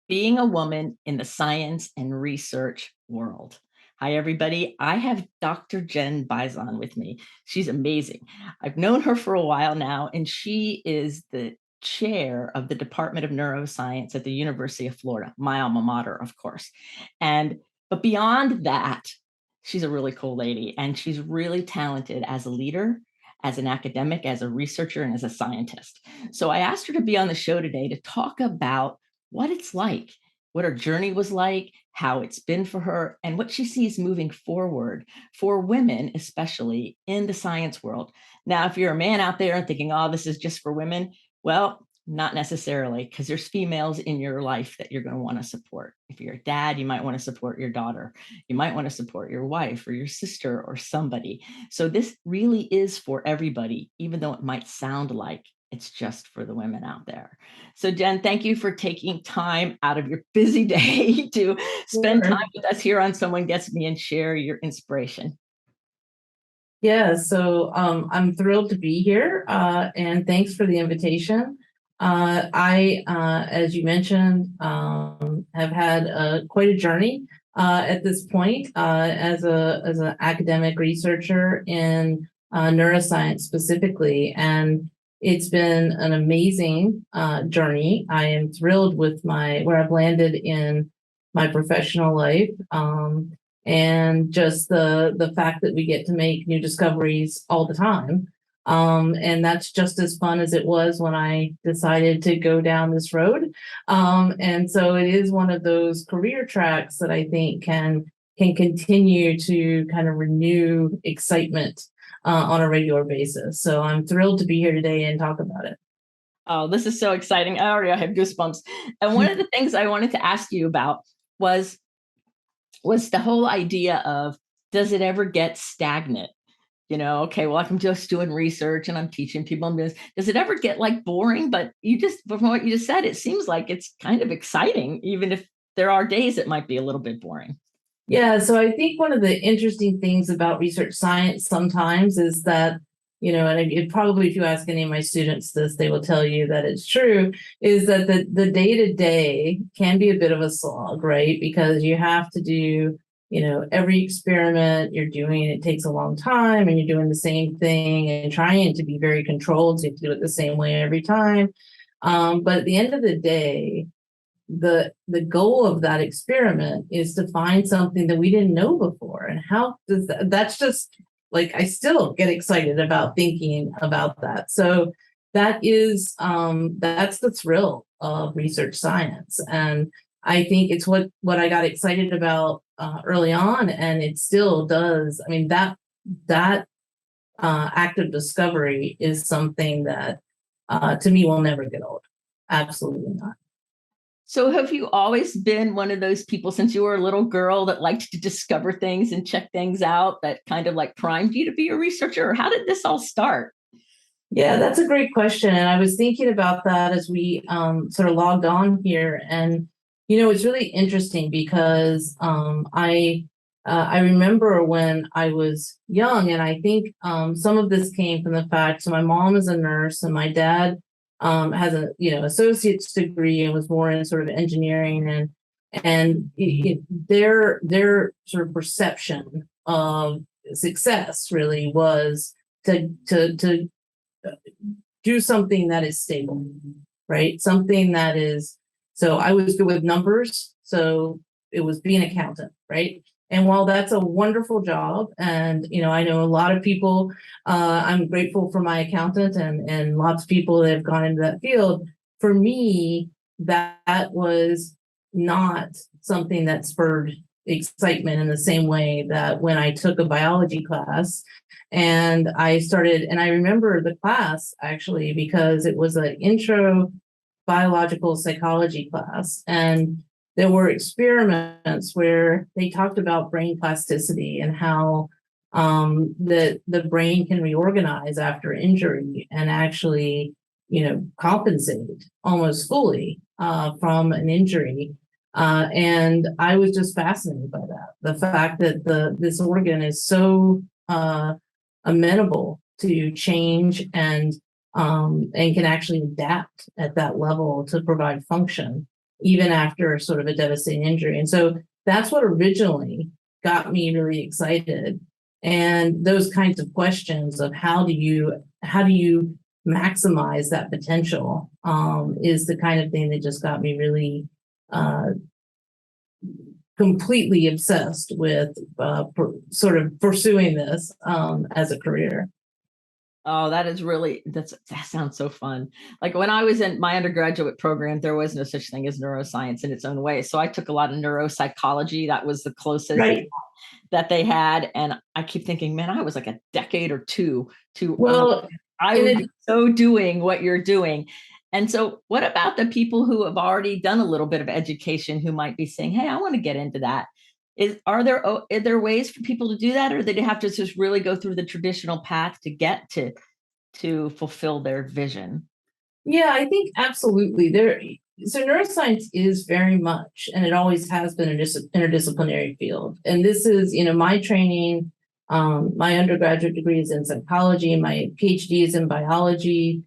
Being a woman in the science and research world. Hi, everybody. I have Dr. Jen Bizon with me. She's amazing. I've known her for a while now, and she is the chair of the Department of Neuroscience at the University of Florida, my alma mater, of course. But beyond that, she's a really cool lady, and she's really talented as a leader, as an academic, as a researcher, and as a scientist. So I asked her to be on the show today to talk about what it's like, what her journey was like, how it's been for her, and what she sees moving forward for women, especially in the science world. Now, if you're a man out there and thinking, oh, this is just for women, well, not necessarily, because there's females in your life that you're going to want to support. If you're a dad, you might want to support your daughter. You might want to support your wife or your sister or somebody. So this really is for everybody, even though it might sound like it's just for the women out there. So Jen, thank you for taking time out of your busy day to spend time with us here on Someone Gets Me and share your inspiration. Yeah, so I'm thrilled to be here, and thanks for the invitation. As you mentioned, have had quite a journey at this point as an academic researcher in neuroscience specifically, and it's been an amazing journey. I am thrilled with where I've landed in my professional life. And just the fact that we get to make new discoveries all the time. And that's just as fun as it was when I decided to go down this road. And so it is one of those career tracks that I think can continue to kind of renew excitement on a regular basis. So I'm thrilled to be here today and talk about it. Oh, this is so exciting. I already have goosebumps. And one of the things I wanted to ask you about was the whole idea of, does it ever get stagnant? Okay, well, I'm just doing research and I'm teaching people. Does it ever get like boring? But from what you just said, it seems like it's kind of exciting, even if there are days it might be a little bit boring. Yeah, so I think one of the interesting things about research science sometimes is that, and probably if you ask any of my students this, they will tell you that it's true, is that the day-to-day can be a bit of a slog, right? Because you have to do, every experiment you're doing, it takes a long time and you're doing the same thing and trying to be very controlled. So you have to do it the same way every time. But at the end of the day, the goal of that experiment is to find something that we didn't know before. And how does that's just like, I still get excited about thinking about that. So that is that's the thrill of research science. And I think it's what I got excited about early on, and it still does. I mean, that act of discovery is something that to me will never get old. Absolutely not. So have you always been one of those people since you were a little girl that liked to discover things and check things out, that kind of like primed you to be a researcher? Or how did this all start? Yeah, that's a great question. And I was thinking about that as we sort of logged on here. And, it's really interesting because I remember when I was young, and I think some of this came from the fact, so my mom is a nurse and my dad has a associate's degree and was more in sort of engineering, and their sort of perception of success really was to do something that is stable, right? Something that is, so I was good with numbers, so it was being an accountant, right? And while that's a wonderful job, and I know a lot of people, I'm grateful for my accountant and lots of people that have gone into that field. For me, that was not something that spurred excitement in the same way that when I took a biology class and I remember the class actually because it was an intro biological psychology class, and there were experiments where they talked about brain plasticity and how the brain can reorganize after injury and actually, compensate almost fully from an injury. And I was just fascinated by that. The fact that this organ is so amenable to change and can actually adapt at that level to provide function. even after sort of a devastating injury. And so that's what originally got me really excited. And those kinds of questions of how do you maximize that potential is the kind of thing that just got me really completely obsessed with sort of pursuing this as a career. Oh, that sounds so fun. Like when I was in my undergraduate program, there was no such thing as neuroscience in its own way. So I took a lot of neuropsychology. That was the closest Right. that they had. And I keep thinking, man, I was like a decade or two too early. Well, I and would it, be so doing what you're doing. And so what about the people who have already done a little bit of education who might be saying, hey, I want to get into that? Are there ways for people to do that, or do they have to just really go through the traditional path to get to fulfill their vision? yeah, I think absolutely. So neuroscience is very much, and it always has been, an interdisciplinary field. And this is, my training. My undergraduate degree is in psychology. My PhD is in biology.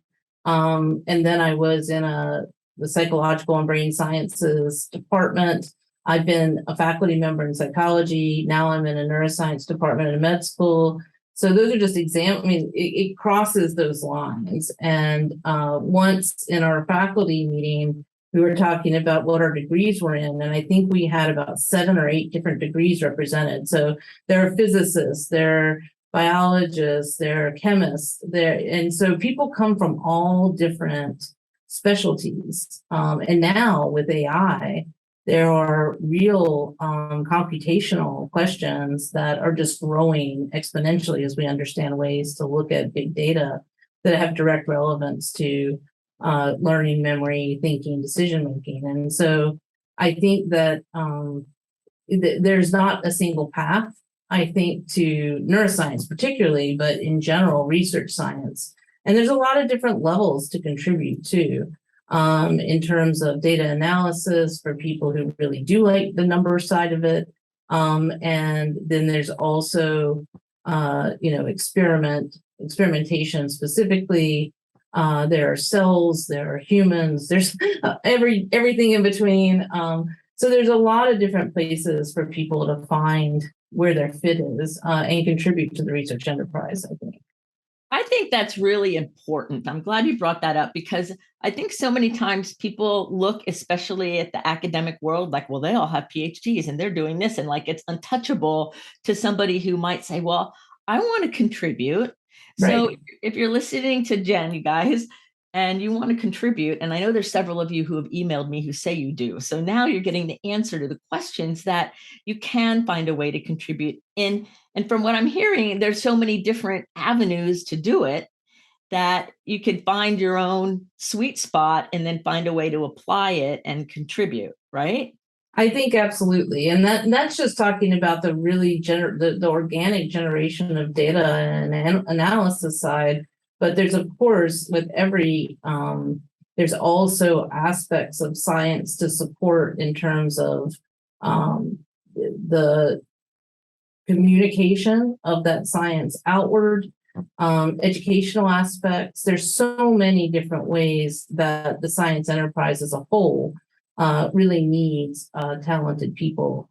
And then I was in the psychological and brain sciences department. I've been a faculty member in psychology. Now I'm in a neuroscience department at a med school. So those are just examples. I mean, it crosses those lines. And once in our faculty meeting, we were talking about what our degrees were in, and I think we had about 7 or 8 different degrees represented. So there are physicists, there are biologists, there are chemists, and so people come from all different specialties. And now with AI, there are real computational questions that are just growing exponentially as we understand ways to look at big data that have direct relevance to learning, memory, thinking, decision making. And so I think that there's not a single path, I think, to neuroscience particularly, but in general, research science. And there's a lot of different levels to contribute to. In terms of data analysis for people who really do like the number side of it. And then there's also, experimentation specifically. There are cells, there are humans, there's everything in between. So there's a lot of different places for people to find where their fit is and contribute to the research enterprise, I think. I think that's really important. I'm glad you brought that up, because I think so many times people look, especially at the academic world, like, well, they all have PhDs and they're doing this, and like it's untouchable to somebody who might say, well, I want to contribute. So Right. if you're listening to Jen, you guys, and you want to contribute, and I know there's several of you who have emailed me who say you do. So now you're getting the answer to the questions that you can find a way to contribute in. And from what I'm hearing, there's so many different avenues to do it that you could find your own sweet spot and then find a way to apply it and contribute, right? I think absolutely, and that's just talking about the really the organic generation of data and analysis side. But there's, of course, with every there's also aspects of science to support in terms of the communication of that science outward, educational aspects. There's so many different ways that the science enterprise as a whole really needs talented people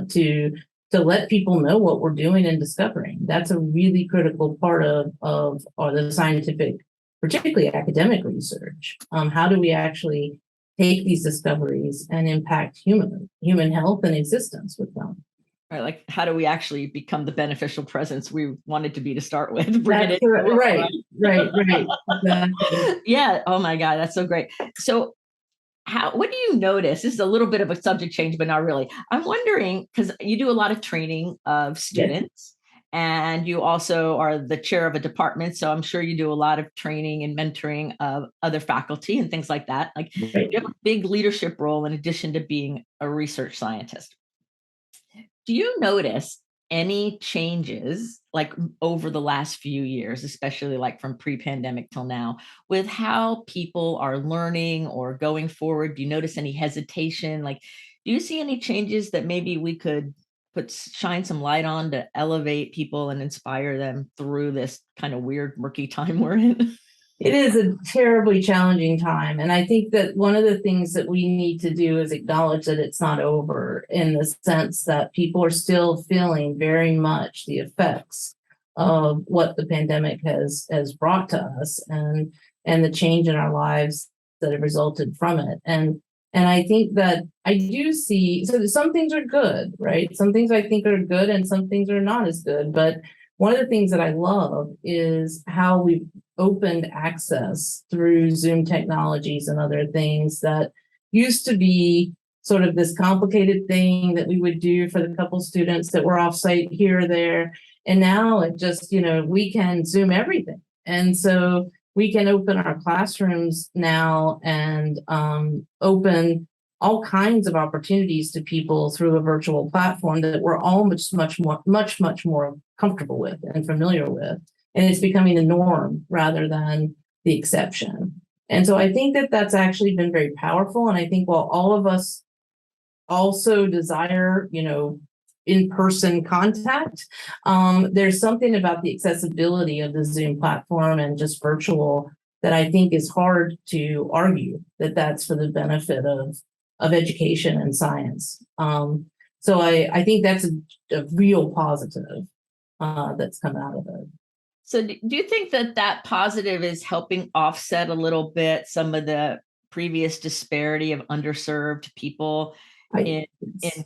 to let people know what we're doing and discovering. That's a really critical part of the scientific, particularly academic research. How do we actually take these discoveries and impact human health and existence with them? Right, like how do we actually become the beneficial presence we wanted to be to start with? Bring it That's in. right, right. Exactly. Yeah. Oh my God, that's so great. So what do you notice? This is a little bit of a subject change, but not really. I'm wondering, because you do a lot of training of Yes. students, and you also are the chair of a department. So I'm sure you do a lot of training and mentoring of other faculty and things like that. Like Right. you have a big leadership role in addition to being a research scientist. Do you notice any changes like over the last few years, especially like from pre-pandemic till now, with how people are learning or going forward? Do you notice any hesitation? Like, do you see any changes that maybe we could shine some light on to elevate people and inspire them through this kind of weird, murky time we're in? It is a terribly challenging time. And I think that one of the things that we need to do is acknowledge that it's not over, in the sense that people are still feeling very much the effects of what the pandemic has brought to us, and the change in our lives that have resulted from it. And I think that I do see, so some things are good, right? Some things I think are good and some things are not as good. But one of the things that I love is how we've opened access through Zoom technologies and other things that used to be sort of this complicated thing that we would do for the couple students that were offsite here or there. And now it just, we can Zoom everything. And so we can open our classrooms now and open all kinds of opportunities to people through a virtual platform that we're all much more comfortable with and familiar with. And it's becoming the norm rather than the exception. And so I think that that's actually been very powerful. And I think while all of us also desire, in-person contact, there's something about the accessibility of the Zoom platform and just virtual that I think is hard to argue that that's for the benefit of education and science. So I think that's a real positive that's come out of it. So do you think that that positive is helping offset a little bit some of the previous disparity of underserved people in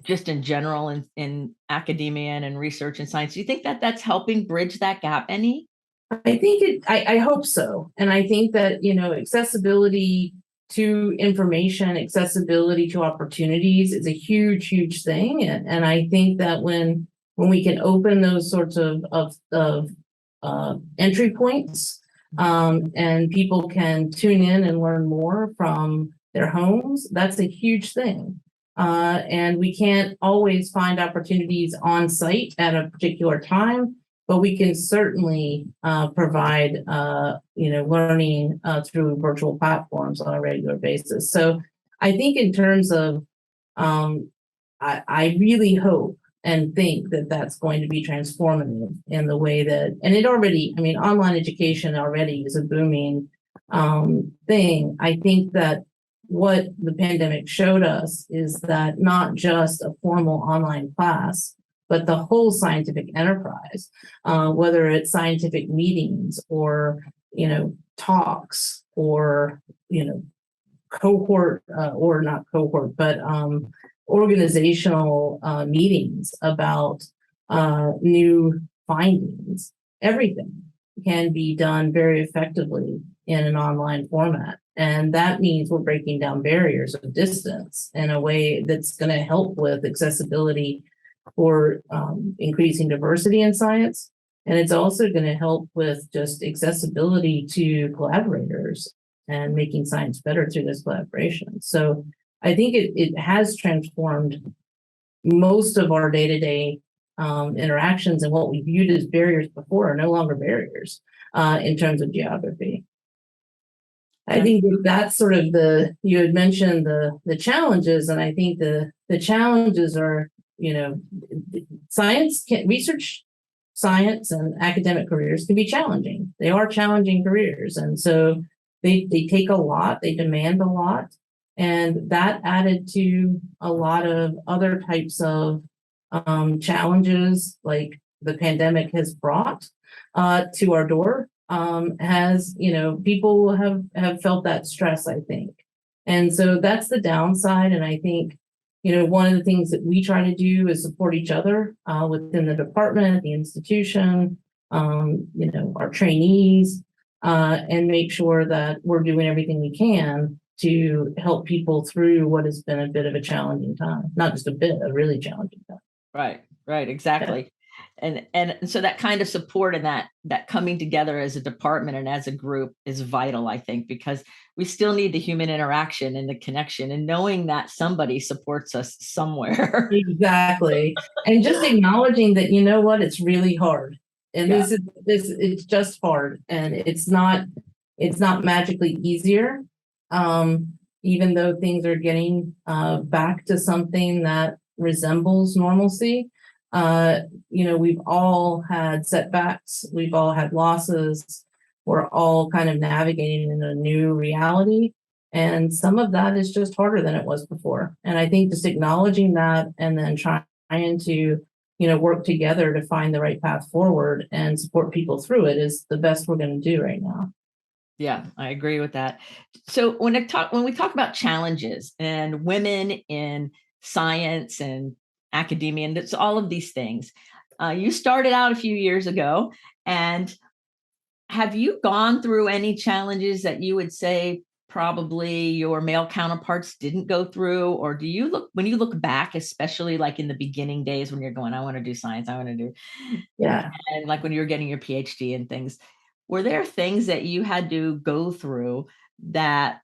just in general in academia and in research and science? Do you think that that's helping bridge that gap any? I think I hope so. And I think that, accessibility to information, accessibility to opportunities is a huge thing. And I think that when we can open those sorts of entry points, and people can tune in and learn more from their homes, that's a huge thing. And we can't always find opportunities on site at a particular time, but we can certainly provide, learning through virtual platforms on a regular basis. So I think in terms of, I really hope and think that that's going to be transformative in the way that, and it already, online education already is a booming thing. I think that what the pandemic showed us is that not just a formal online class, but the whole scientific enterprise, whether it's scientific meetings or, talks or, cohort or not cohort, but organizational meetings about new findings. Everything can be done very effectively in an online format. And that means we're breaking down barriers of distance in a way that's going to help with accessibility for increasing diversity in science. And it's also going to help with just accessibility to collaborators and making science better through this collaboration. So I think it has transformed most of our day-to-day interactions, and what we viewed as barriers before are no longer barriers in terms of geography. I think that's sort of you had mentioned the challenges, and I think the challenges are, research science and academic careers can be challenging. They are challenging careers. And so they take a lot, they demand a lot. And that added to a lot of other types of challenges like the pandemic has brought to our door, has, people have felt that stress, I think. And so that's the downside. And I think, one of the things that we try to do is support each other within the department, the institution, our trainees, and make sure that we're doing everything we can to help people through what has been a bit of a challenging time. Not just a bit, a really challenging time. Right, exactly. Yeah. And so that kind of support and that coming together as a department and as a group is vital, I think, because we still need the human interaction and the connection and knowing that somebody supports us somewhere. Exactly. And just acknowledging that, it's really hard. And yeah. It's just hard, and it's not magically easier. Even though things are getting back to something that resembles normalcy, we've all had setbacks, we've all had losses, we're all kind of navigating in a new reality. And some of that is just harder than it was before. And I think just acknowledging that and then trying to, work together to find the right path forward and support people through it is the best we're going to do right now. Yeah, I agree with that. So when we talk about challenges and women in science and academia, and it's all of these things, you started out a few years ago, and have you gone through any challenges that you would say probably your male counterparts didn't go through? Or do you when you look back, especially like in the beginning days when you're going, I want to do science, I want to do, Yeah. and like when you were getting your PhD and things, were there things that you had to go through that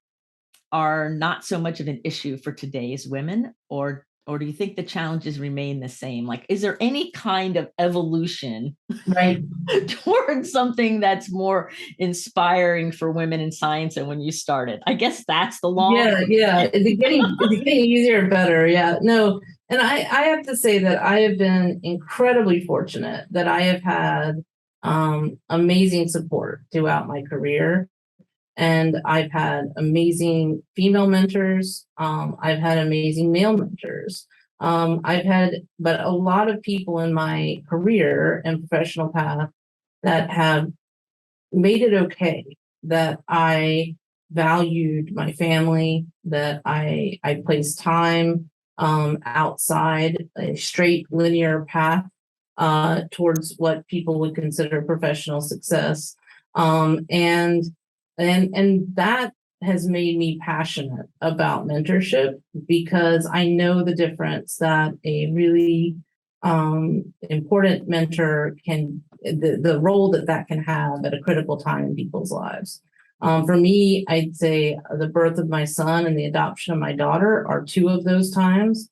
are not so much of an issue for today's women? Or do you think the challenges remain the same? Like, is there any kind of evolution Right. towards something that's more inspiring for women in science than when you started? I guess that's the long. Yeah. It's getting easier and better. Yeah. No. And I have to say that I have been incredibly fortunate that I have had amazing support throughout my career. And I've had amazing female mentors. I've had amazing male mentors. But a lot of people in my career and professional path that have made it okay that I valued my family, that I placed time outside a straight linear path towards what people would consider professional success. And that has made me passionate about mentorship because I know the difference that a really important mentor can, the role that can have at a critical time in people's lives. For me, I'd say the birth of my son and the adoption of my daughter are two of those times.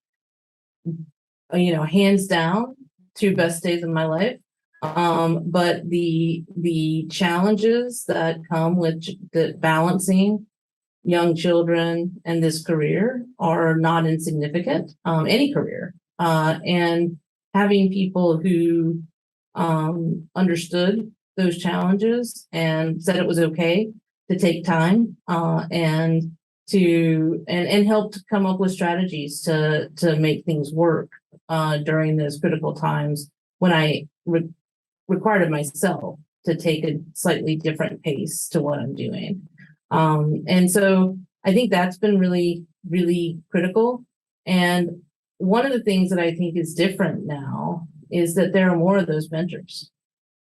Hands down, two best days of my life. But the challenges that come with the balancing young children and this career are not insignificant. Any career, and having people who understood those challenges and said it was okay to take time and helped come up with strategies to make things work during those critical times when I required of myself to take a slightly different pace to what I'm doing. And so I think that's been really, really critical. And one of the things that I think is different now is that there are more of those mentors.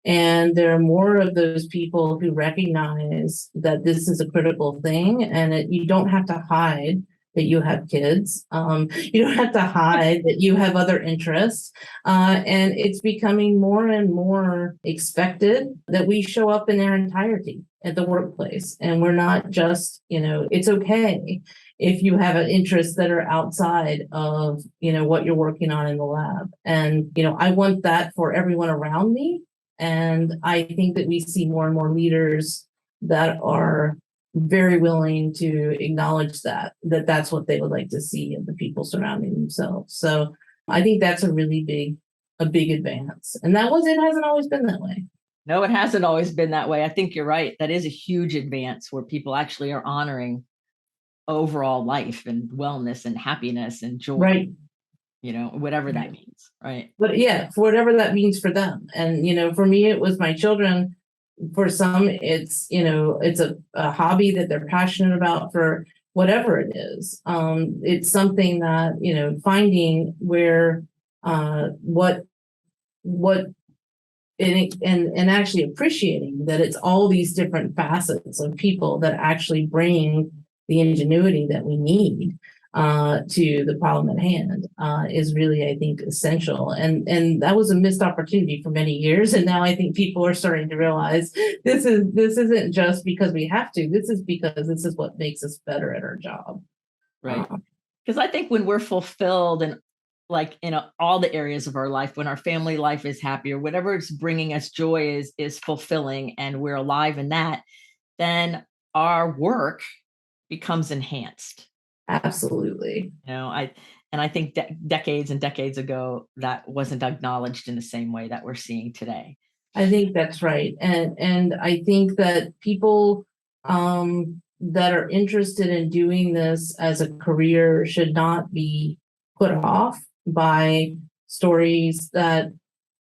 And there are more of those people who recognize that this is a critical thing and you don't have to hide that you have kids. You don't have to hide that you have other interests. And it's becoming more and more expected that we show up in their entirety at the workplace. And we're not just, it's okay if you have an interests that are outside of, what you're working on in the lab. And, I want that for everyone around me. And I think that we see more and more leaders that are very willing to acknowledge that's what they would like to see in the people surrounding themselves. So I think that's a big advance. And it hasn't always been that way. No, it hasn't always been that way. I think you're right. That is a huge advance where people actually are honoring overall life and wellness and happiness and joy. Right. Whatever that means. Right. But yeah, for whatever that means for them. And, for me, it was my children. For some, it's, it's a hobby that they're passionate about. For whatever it is, it's something that, finding where, what, and actually appreciating that it's all these different facets of people that actually bring the ingenuity that we need to the problem at hand is really, I think, essential. And that was a missed opportunity for many years. And now I think people are starting to realize this isn't just because we have to. This is because this is what makes us better at our job. Right. Because I think when we're fulfilled and like in all the areas of our life, when our family life is happy or whatever it's bringing us joy is fulfilling and we're alive in that, then our work becomes enhanced. Absolutely. I think decades and decades ago, that wasn't acknowledged in the same way that we're seeing today. I think that's right. And I think that people that are interested in doing this as a career should not be put off by stories that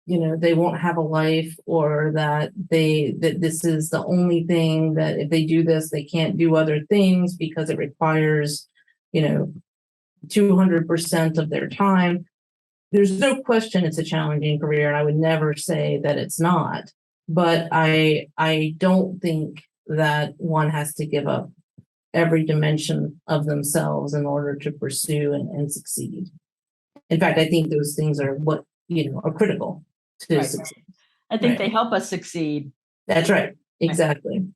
they won't have a life, or that this is the only thing, that if they do this they can't do other things because it requires you know 200% of their time. There's no question it's a challenging career, and I would never say that it's not. But I don't think that one has to give up every dimension of themselves in order to pursue and succeed. In fact, I think those things are what are critical to Right. succeed. I think they help us succeed. That's right. Exactly.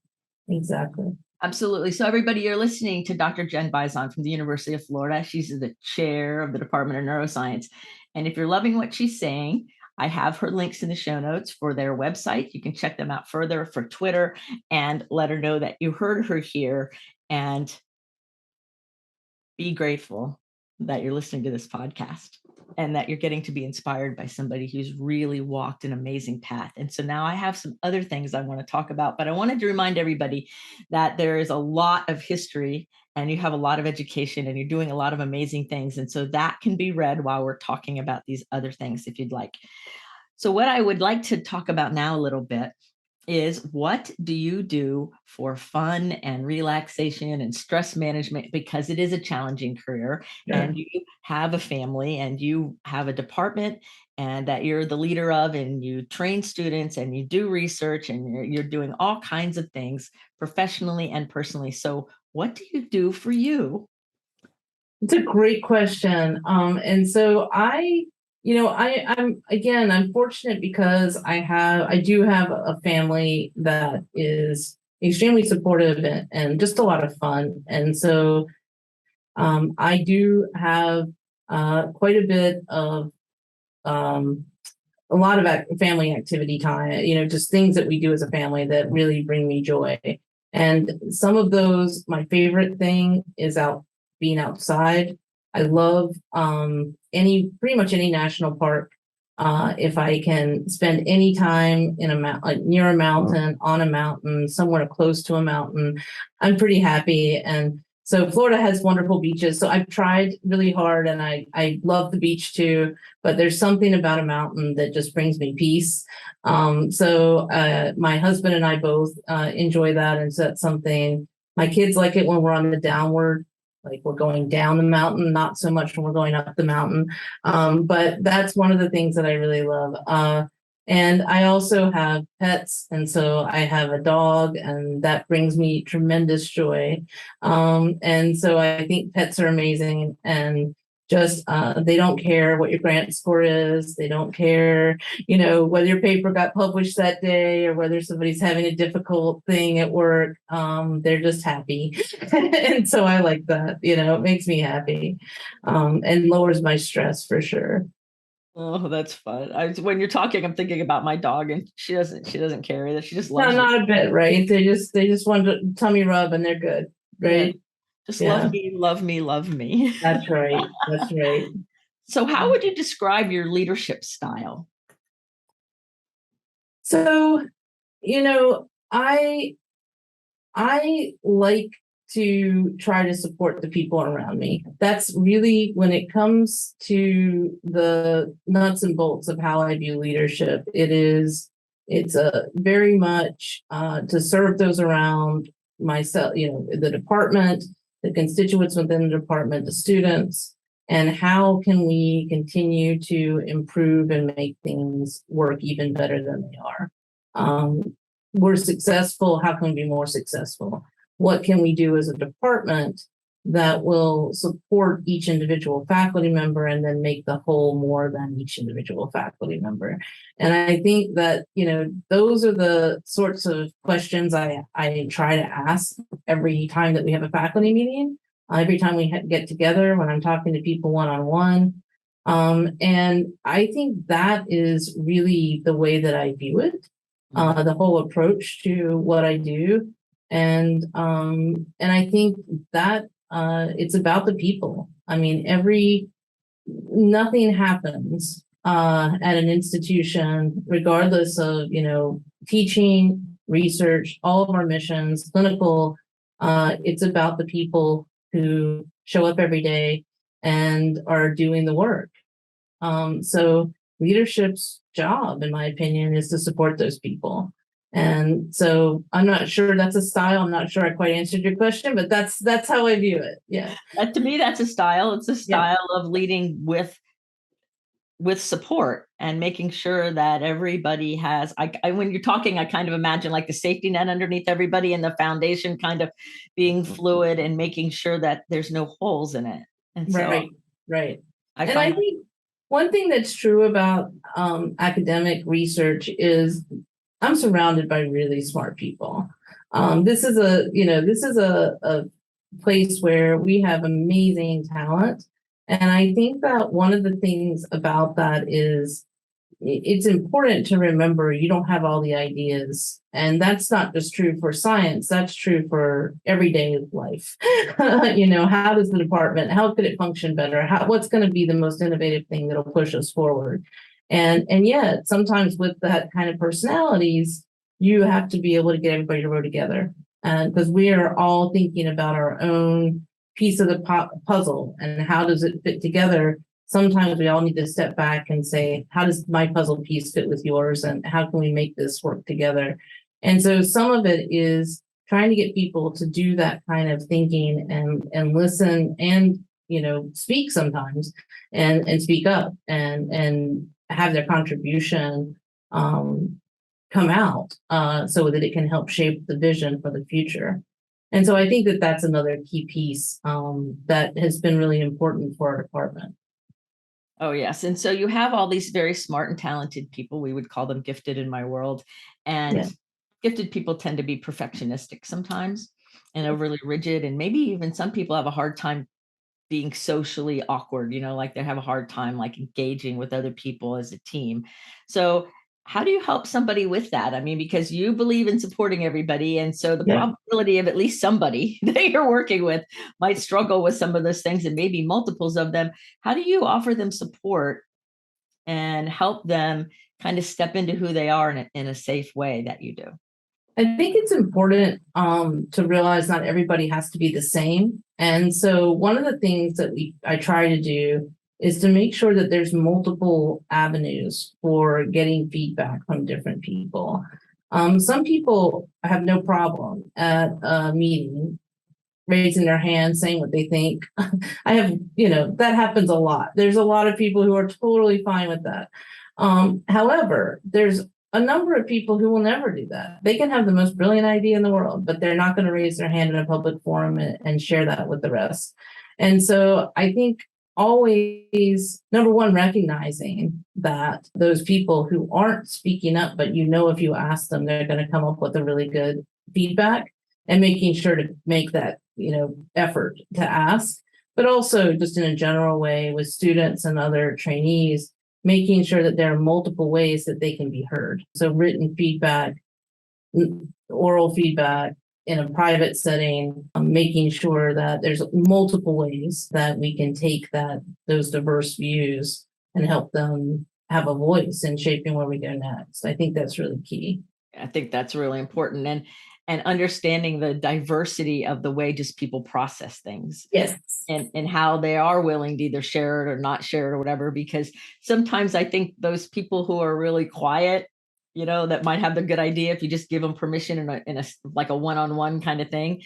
Exactly. Absolutely. So everybody, you're listening to Dr. Jen Bizon from the University of Florida. She's the chair of the Department of Neuroscience. And if you're loving what she's saying, I have her links in the show notes for their website. You can check them out further, for Twitter, and let her know that you heard her here, and be grateful that you're listening to this podcast and that you're getting to be inspired by somebody who's really walked an amazing path. And so now I have some other things I want to talk about, but I wanted to remind everybody that there is a lot of history, and you have a lot of education, and you're doing a lot of amazing things. And so that can be read while we're talking about these other things, if you'd like. So what I would like to talk about now a little bit is, what do you do for fun and relaxation and stress management? Because it is a challenging career, and you have a family, and you have a department and that you're the leader of, and you train students, and you do research, and you're doing all kinds of things professionally and personally. So what do you do for you? It's a great question. And so I'm fortunate because I do have a family that is extremely supportive and just a lot of fun. And so I do have quite a bit of a lot of family activity time, just things that we do as a family that really bring me joy. And some of those, my favorite thing is being outside. I love pretty much any national park. If I can spend any time in like near a mountain, on a mountain, somewhere close to a mountain, I'm pretty happy. And so Florida has wonderful beaches. So I've tried really hard, and I love the beach too, but there's something about a mountain that just brings me peace. My husband and I both enjoy that. And so that's something. My kids like it when we're on the downward, like we're going down the mountain, not so much when we're going up the mountain. But that's one of the things that I really love. And I also have pets. And so I have a dog, and that brings me tremendous joy. And so I think pets are amazing, and just they don't care what your grant score is. They don't care, whether your paper got published that day, or whether somebody's having a difficult thing at work. They're just happy. And so I like that. It makes me happy, and lowers my stress for sure. Oh, that's fun. When you're talking, I'm thinking about my dog, and she doesn't care either. She just No, loves you. not a bit, right? They just want a tummy rub and they're good, right? Yeah. Just Yeah, love me, love me, love me. that's right. That's right. So how would you describe your leadership style? So, I like to try to support the people around me. That's really, when it comes to the nuts and bolts of how I view leadership, it's a very much to serve those around myself, the department, the constituents within the department, the students, and how can we continue to improve and make things work even better than they are. We're successful. How can we be more successful? What can we do as a department that will support each individual faculty member and then make the whole more than each individual faculty member? And I think that, those are the sorts of questions I try to ask every time that we have a faculty meeting, every time we get together, when I'm talking to people one-on-one. And I think that is really the way that I view it, the whole approach to what I do. And I think that it's about the people. I mean, nothing happens at an institution, regardless of, teaching, research, all of our missions, clinical, it's about the people who show up every day and are doing the work. So leadership's job, in my opinion, is to support those people. And so I'm not sure that's a style. I'm not sure I quite answered your question, but that's how I view it. Yeah. To me, that's a style. It's a Yeah. style of leading with support and making sure that everybody has, when you're talking, I kind of imagine like the safety net underneath everybody and the foundation kind of being fluid and making sure that there's no holes in it. And so Right. I And I find, think one thing that's true about academic research is I'm surrounded by really smart people. This is a place where we have amazing talent. And I think that one of the things about that is it's important to remember you don't have all the ideas. And that's not just true for science, that's true for everyday life. How does the department, how could it function better? What's going to be the most innovative thing that'll push us forward? And yet, sometimes with that kind of personalities, you have to be able to get everybody to row together. And because we are all thinking about our own piece of the puzzle and how does it fit together. Sometimes we all need to step back and say, how does my puzzle piece fit with yours? And how can we make this work together? And so some of it is trying to get people to do that kind of thinking and listen and, speak sometimes and speak up and have their contribution come out so that it can help shape the vision for the future. And so I think that that's another key piece that has been really important for our department. oh yes. And so you have all these very smart and talented people. We would call them gifted in my world. And Yeah. gifted people tend to be perfectionistic sometimes and overly rigid. And maybe even some people have a hard time being socially awkward, like they have a hard time like engaging with other people as a team. So how do you help somebody with that? I mean, because you believe in supporting everybody. And so the Yeah. probability of at least somebody that you're working with might struggle with some of those things and maybe multiples of them. How do you offer them support and help them kind of step into who they are in a safe way that you do? I think it's important to realize not everybody has to be the same. And so one of the things that I try to do is to make sure that there's multiple avenues for getting feedback from different people. Some people have no problem at a meeting raising their hand, saying what they think. I have, that happens a lot. There's a lot of people who are totally fine with that. However, there's a number of people who will never do that. They can have the most brilliant idea in the world, but they're not going to raise their hand in a public forum and share that with the rest. And so I think always, number one, recognizing that those people who aren't speaking up, but if you ask them, they're going to come up with a really good feedback, and making sure to make that, effort to ask, but also just in a general way with students and other trainees, making sure that there are multiple ways that they can be heard. So written feedback, oral feedback in a private setting, making sure that there's multiple ways that we can take those diverse views and help them have a voice in shaping where we go next. I think that's really key. I think that's really important. And understanding the diversity of the way just people process things. Yes. And how they are willing to either share it or not share it or whatever, because sometimes I think those people who are really quiet, that might have the good idea, if you just give them permission in a like a one-on-one kind of thing,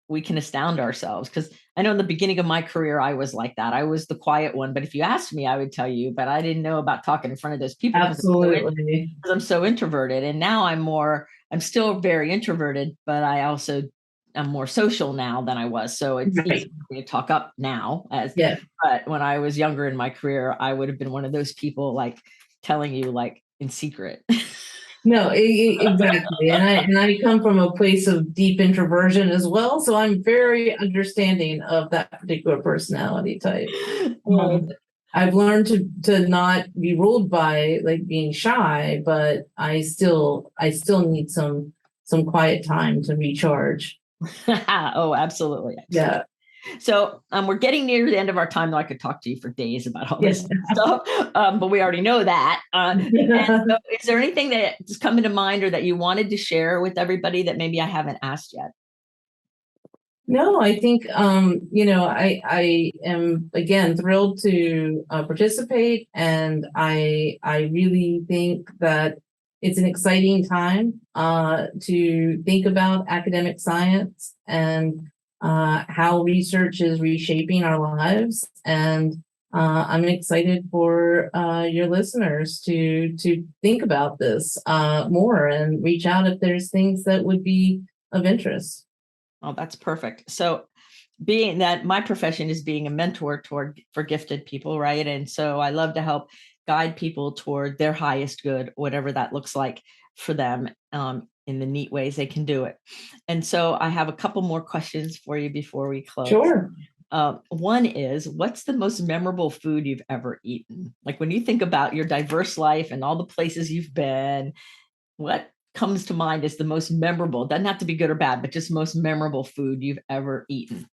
we can astound ourselves. Because I know in the beginning of my career, I was like that. I was the quiet one, but if you asked me, I would tell you, but I didn't know about talking in front of those people Absolutely. because I'm so introverted. And now I'm still very introverted, but I'm more social now than I was. So it's easy for me to talk up now but when I was younger in my career, I would have been one of those people like telling you like in secret. No, exactly. And I come from a place of deep introversion as well. So I'm very understanding of that particular personality type. I've learned to not be ruled by like being shy, but I still need some quiet time to recharge. Oh, absolutely. Yeah. So we're getting near the end of our time, though I could talk to you for days about all this Yes. stuff, but we already know that. And so is there anything that's coming to mind or that you wanted to share with everybody that maybe I haven't asked yet? No, I think I am again thrilled to participate, and I really think that it's an exciting time to think about academic science and how research is reshaping our lives. And I'm excited for your listeners to think about this more and reach out if there's things that would be of interest. Oh, that's perfect. So being that my profession is being a mentor for gifted people, right? And so I love to help guide people toward their highest good, whatever that looks like for them, in the neat ways they can do it. And so I have a couple more questions for you before we close. Sure. One is, what's the most memorable food you've ever eaten? Like when you think about your diverse life and all the places you've been, what comes to mind as the most memorable? Doesn't have to be good or bad, but just most memorable food you've ever eaten.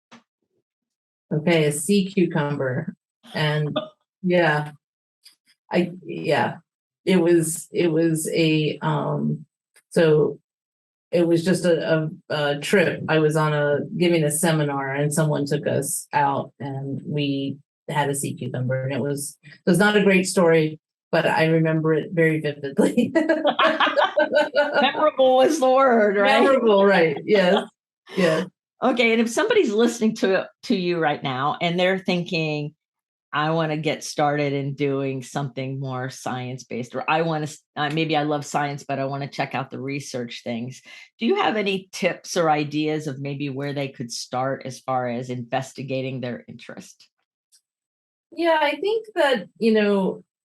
Okay, a sea cucumber. And yeah, yeah, it was a so it was just a trip. I was on a giving a seminar, and someone took us out, and we had a sea cucumber, and it was not a great story, but I remember it very vividly. Memorable is the word, right? Memorable, right? Yes, yes. Okay, and if somebody's listening to you right now and they're thinking, I want to get started in doing something more science based, or I want to, maybe I love science, but I want to check out the research things. Do you have any tips or ideas of maybe where they could start as far as investigating their interest? Yeah, I think that,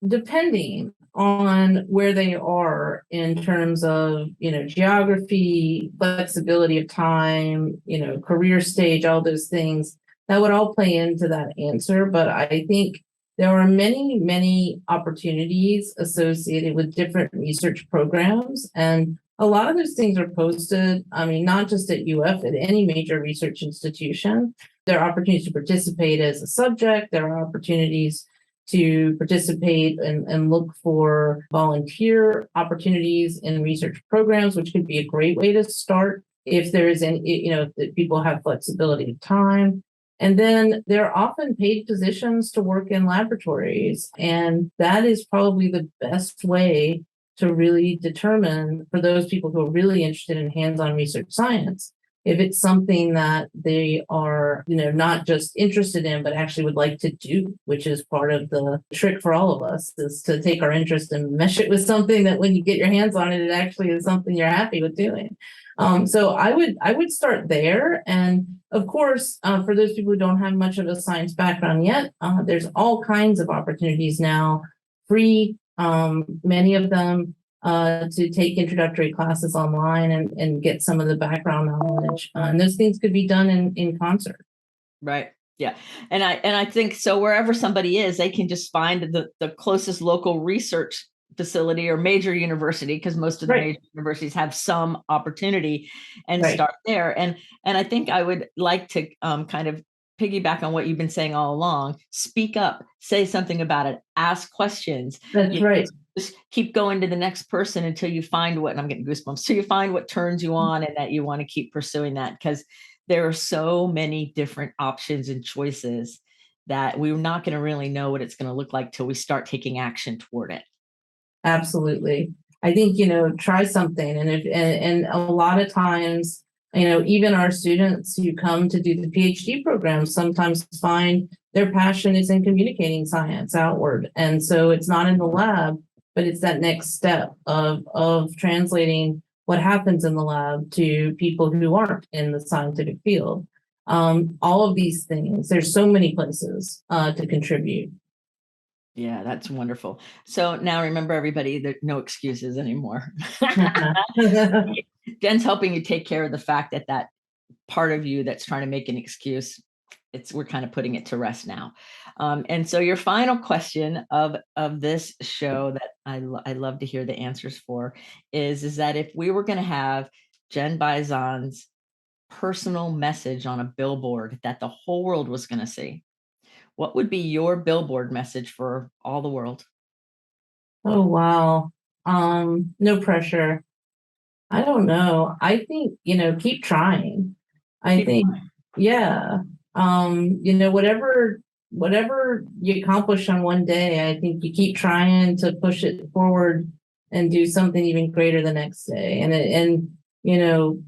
depending on where they are in terms of, geography, flexibility of time, career stage, all those things, that would all play into that answer. But I think there are many, many opportunities associated with different research programs. And a lot of those things are posted, I mean, not just at UF, at any major research institution. There are opportunities to participate as a subject. There are opportunities to participate and look for volunteer opportunities in research programs, which could be a great way to start if there is any, if people have flexibility of time. And then there are often paid positions to work in laboratories. And that is probably the best way to really determine, for those people who are really interested in hands-on research science, if it's something that they are, not just interested in, but actually would like to do, which is part of the trick for all of us, is to take our interest and mesh it with something that when you get your hands on it, it actually is something you're happy with doing. So I would start there. And of course, for those people who don't have much of a science background yet, there's all kinds of opportunities now, free, many of them, to take introductory classes online and get some of the background knowledge. And those things could be done in concert. Right. Yeah. And I think so wherever somebody is, they can just find the closest local research facility or major university, because most of the Right. major universities have some opportunity, and Right. start there. And I think I would like to kind of piggyback on what you've been saying all along. Speak up, say something about it, ask questions. That's right. Just keep going to the next person until you find what, and I'm getting goosebumps, so you find what turns you on and that you want to keep pursuing that, because there are so many different options and choices that we're not going to really know what it's going to look like till we start taking action toward it. Absolutely. I think, try something. And a lot of times, even our students who come to do the PhD program sometimes find their passion is in communicating science outward. And so it's not in the lab, but it's that next step of translating what happens in the lab to people who aren't in the scientific field. All of these things, there's so many places to contribute. Yeah, that's wonderful. So now remember, everybody, there's no excuses anymore. Jen's helping you take care of the fact that that part of you that's trying to make an excuse, we're kind of putting it to rest now. And so your final question of this show that I love to hear the answers for is that if we were going to have Jen Bizon's personal message on a billboard that the whole world was going to see, what would be your billboard message for all the world? Oh, wow. No pressure. I don't know. I think, keep trying. I Keep think, yeah. Whatever you accomplish on one day, I think you keep trying to push it forward and do something even greater the next day. You know,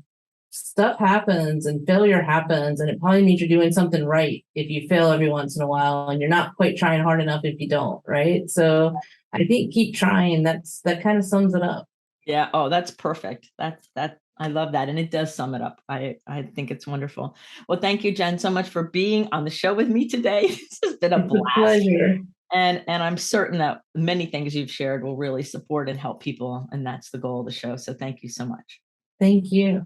stuff happens and failure happens, and it probably means you're doing something right if you fail every once in a while, and you're not quite trying hard enough if you don't, right? So I think keep trying. That kind of sums it up. Yeah. Oh, that's perfect. That I love that. And it does sum it up. I think it's wonderful. Well, thank you, Jen, so much for being on the show with me today. This has been a It's a blast. pleasure. And I'm certain that many things you've shared will really support and help people. And that's the goal of the show. So thank you so much. Thank you.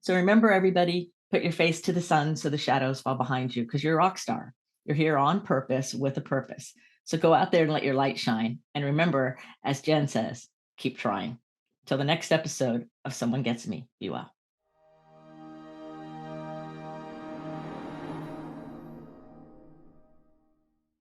So remember, everybody, put your face to the sun so the shadows fall behind you because you're a rock star. You're here on purpose with a purpose. So go out there and let your light shine. And remember, as Jen says, keep trying. Till the next episode of Someone Gets Me, be well.